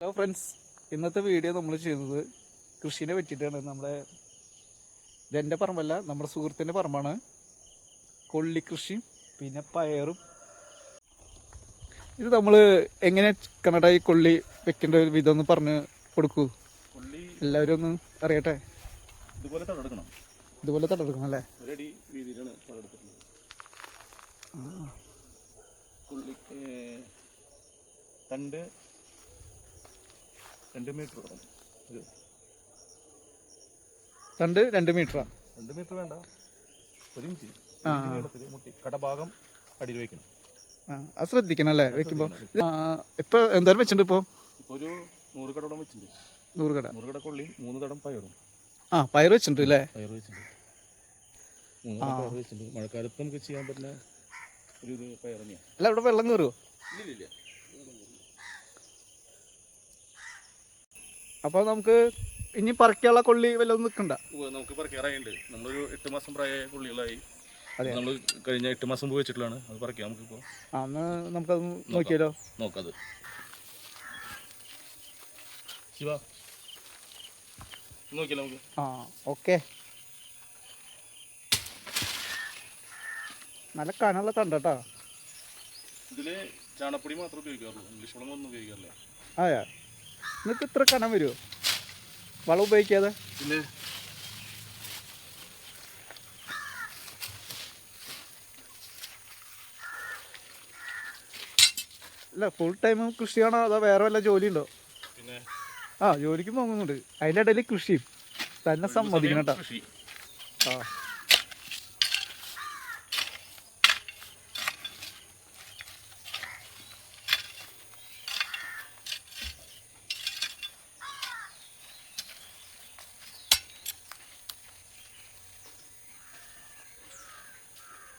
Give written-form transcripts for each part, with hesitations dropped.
Hello friends, ഇന്നത്തെ video നമ്മൾ ചെയ്യുന്നത് കൃഷിനെ പറ്റിയിട്ടാണ്. ഇതെൻ്റെ പറമ്പല്ല, നമ്മുടെ സുഹൃത്തിൻ്റെ പറമ്പാണ്. കൊള്ളിക്കൃഷിയും പിന്നെ പയറും. ഇത് നമ്മൾ എങ്ങനെ കന്നഡ ഈ കൊള്ളി വെക്കേണ്ട ഒരു വിധം ഒന്ന് പറഞ്ഞ് കൊടുക്കൂ, എല്ലാവരും ഒന്ന് അറിയട്ടെ. ഇതുപോലെ തടെടുക്കണം അല്ലേ? തണ്ട് 2 മീറ്റർ തണ്ട് 2 മീറ്ററാണ്. 2 മീറ്റർ വേണ്ട, 1 ഇഞ്ച് മുട്ടി കടഭാഗം അടിയിൽ വയ്ക്കണം. അത് ശ്രദ്ധിക്കണം അല്ലേ വെക്കുമ്പോൾ? ഇപ്പോൾ എന്തായാലും വെച്ചിട്ടുണ്ട്. ഇപ്പോൾ ഒരു 100 കടോളം വെച്ചിട്ടുണ്ട്. 100 കട കൊള്ളിയും 3 തടം പയറും. പയർ വെച്ചിട്ടുണ്ട് അല്ലേ? പയർ വെച്ചിട്ടുണ്ട്, 3 തടം പയർ വെച്ചിട്ടുണ്ട്. മഴക്കാലത്ത് നമുക്ക് ചെയ്യാൻ പറ്റുന്ന ഒരു ഇത് പയർ തന്നെയാണ്. അല്ല, ഇവിടെ വെള്ളം കയറുമോ? ഇല്ല. അപ്പോൾ നമുക്ക് ഇനി പറിക്കാനുള്ള കൊള്ളി വല്ലതും നിൽക്കണ്ട. നമുക്ക് പറിക്കാറായിട്ടുണ്ട്. നമ്മളൊരു 8 മാസം പ്രായമായ കൊള്ളികളായി. നമ്മൾ കഴിഞ്ഞ 8 മാസം പോയി വെച്ചിട്ടുള്ളതാണ്. അത് പറിക്കാം നമുക്കിപ്പോൾ. അന്ന് നമുക്കത് നോക്കിയാലോ? നോക്കാത് ശിവ നോക്കിയാലോ നമുക്ക്. ഓക്കെ. നല്ല കനമുള്ള തണ്ടട്ടാ. ഇതിൽ ചാണപ്പൊടി മാത്രമേ ഉപയോഗിക്കാറുള്ളൂ, ഇംഗ്ലീഷ് വളം ഒന്നും ഉപയോഗിക്കാറില്ല. അതെയാ? നിങ്ങൾക്ക് ഇത്ര കനം വരുമോ വളം ഉപയോഗിക്കാതെ? പിന്നെ അല്ല, ഫുൾ ടൈം കൃഷിയാണോ അതോ വേറെ വല്ല ജോലി ഉണ്ടോ? പിന്നെ ജോലിക്ക് പോകുന്നുണ്ട്, അതിൻ്റെ ഇടയിൽ കൃഷിയും തന്നെ സമ്മതിക്കണം കേട്ടോ.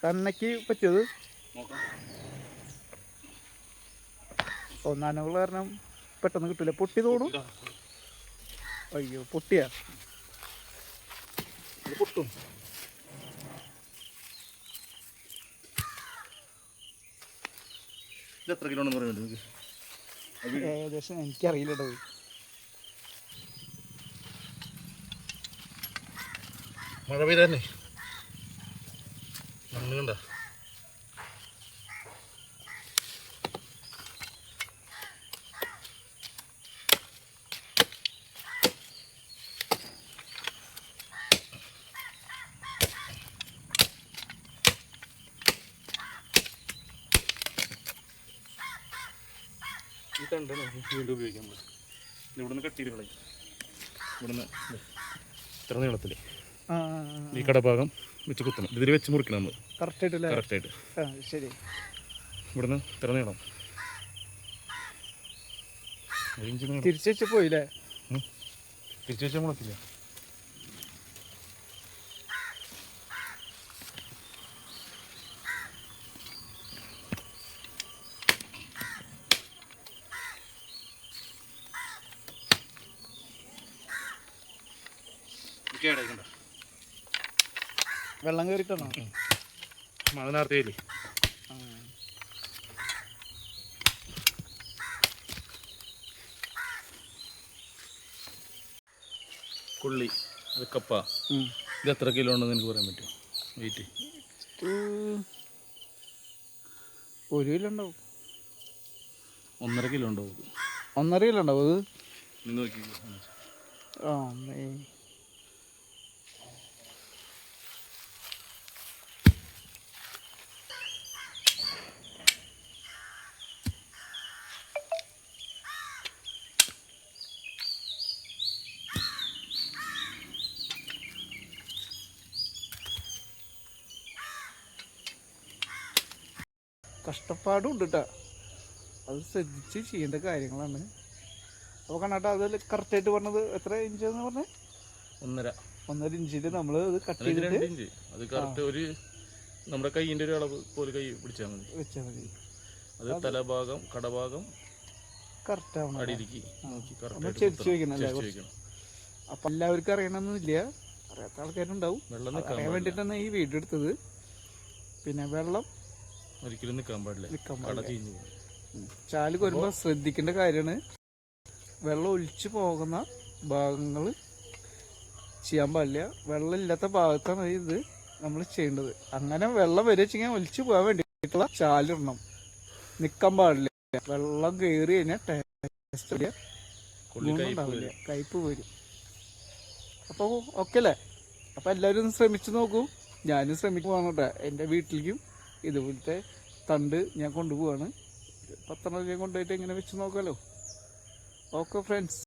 തന്നയ്ക്ക് പറ്റിയത് നനവുകൾ കാരണം പെട്ടെന്ന് കിട്ടില്ല, പൊട്ടി തോടും. അയ്യോ, പൊട്ടിയാ? പൊട്ടും. ഇത് എത്ര കിലോ ആണെന്ന് പറയുന്നത്? ഏകദേശം എനിക്കറിയില്ല കേട്ടോ. മഴ പെയ്തന്നെ മണ്ണുണ്ട. ഈ തണ്ടാണ് വീണ്ടും ഉപയോഗിക്കാൻ പറ്റും. ഇവിടുന്ന് കട്ടിയിൽ കളയും. ഇവിടുന്ന് ഇത്ര നീളത്തിൽ ഈ കടഭാഗം വെച്ച് കുത്തണം. ഇതിൽ വെച്ച് മുറിക്കണം നമ്മൾ കറക്റ്റായിട്ട്. ശരി. ഇവിടുന്ന് ഇത്ര നീളം തിരിച്ചു വെച്ച് പോയില്ലേ? തിരിച്ചു വെച്ചാൽ മുളക്കില്ല. വെള്ളം കയറിയിട്ടാണോ? അതിനകത്തേല് കൊള്ളി, അത് കപ്പ. ഇത് എത്ര കിലോ ഉണ്ടെന്ന് എനിക്ക് പറയാൻ പറ്റുമോ? വെയിറ്റ് 1 കിലോ ഉണ്ടാവും. 1.5 കിലോ ഉണ്ടാവും. 1.5 കിലോ ഉണ്ടാവും അത്. നീ നോക്കി. കഷ്ടപ്പാടും ഉണ്ട് കേട്ടോ, അത് ശ്രദ്ധിച്ച് ചെയ്യേണ്ട കാര്യങ്ങളാണ്. അപ്പോൾ കണ്ടാ അതിൽ കറക്റ്റായിട്ട് പറഞ്ഞത് എത്ര ഇഞ്ചെന്ന് പറഞ്ഞത്? 1.5 ഇഞ്ചിൽ നമ്മൾ അത് കട്ട് ചെയ്തിട്ട് 2 ഇഞ്ച് അത് കറക്റ്റ് ഒരു നമ്മുടെ കൈയിൻ്റെ ഒരു അളവ് പോലെ കൈ പിടിച്ചാൽ മതി. അത് തലഭാഗം കടഭാഗം കറക്റ്റ് ആവണം, അടിയിലേക്ക് നോക്കി ചെരിച്ച് വെക്കണം. അപ്പം എല്ലാവർക്കും അറിയണമെന്നില്ല, അറിയാത്ത ആൾക്കാരുണ്ടാവും. അറിയാൻ വേണ്ടിയിട്ടാണ് ഈ വീഡിയോ എടുത്തത്. പിന്നെ വെള്ളം ഒരിക്കലും നിൽക്കാൻ പാടില്ല. ചാല് വരുമ്പോൾ ശ്രദ്ധിക്കേണ്ട കാര്യമാണ്. വെള്ളം ഒലിച്ചു പോകുന്ന ഭാഗങ്ങൾ ചെയ്യാൻ പാടില്ല. വെള്ളം ഇല്ലാത്ത ഭാഗത്താണ് ഇത് നമ്മൾ ചെയ്യേണ്ടത്. അങ്ങനെ വെള്ളം വരെ വെച്ചാൽ ഒലിച്ചു പോകാൻ വേണ്ടിയിട്ടുള്ള ചാലിടണം. നിൽക്കാൻ പാടില്ല. വെള്ളം കയറി കഴിഞ്ഞാൽ ടേസ്റ്റ് ഇല്ല, ഗുണമുണ്ടാവില്ല, കയ്പ്പ് വരും. അപ്പോൾ ഓക്കെ അല്ലേ? അപ്പോൾ എല്ലാവരും ഒന്ന് ശ്രമിച്ചു നോക്കൂ. ഞാനും ശ്രമിച്ചു പോകണോട്ടെ. എൻ്റെ വീട്ടിലേക്കും ഇതുപോലത്തെ തണ്ട് ഞാൻ കൊണ്ടുപോവാണ്. 10 കൊണ്ടുപോയിട്ട് ഇങ്ങനെ വെച്ച് നോക്കാമല്ലോ. Okay friends.